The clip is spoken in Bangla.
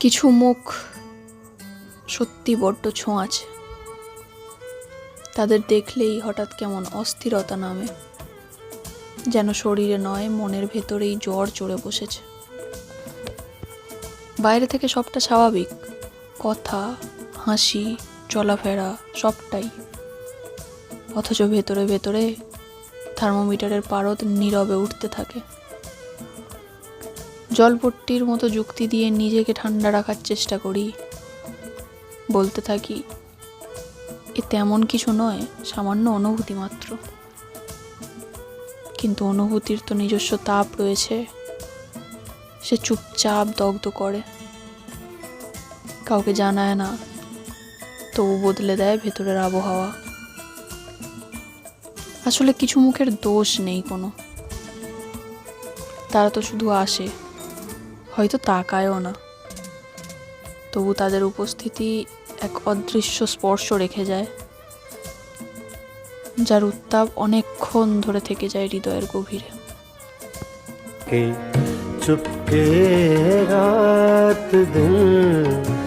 কিছু মুখ সত্যি বড্ড ছোঁয়াচে, তাদের দেখলেই হঠাৎ কেমন অস্থিরতা নামে, যেন শরীরে নয় মনের ভেতরেই জ্বর চড়ে বসেছে। বাইরে থেকে সবটা স্বাভাবিক, কথা, হাসি, চলাফেরা সবটাই, অথচ ভেতরে ভেতরে থার্মোমিটারের পারদ নীরবে উঠতে থাকে। জলপট্টির মতো যুক্তি দিয়ে নিজেকে ঠান্ডা রাখার চেষ্টা করি, বলতে থাকি এ তেমন কিছু নয়, সামান্য অনুভূতি মাত্র। কিন্তু অনুভূতির তো নিজস্ব তাপ রয়েছে, সে চুপচাপ দগ্ধ করে, কাউকে জানায় না, তবু বদলে দেয় ভেতরের আবহাওয়া। আসলে কিছু মুখের দোষ নেই কোনো, তারা তো শুধু আসে, হয়তো তাকায়ও না, তবু তাদের উপস্থিতি এক অদৃশ্য স্পর্শ রেখে যায়, যার উত্তাপ অনেকক্ষণ ধরে থেকে যায় হৃদয়ের গভীরে। चुपके रात दिन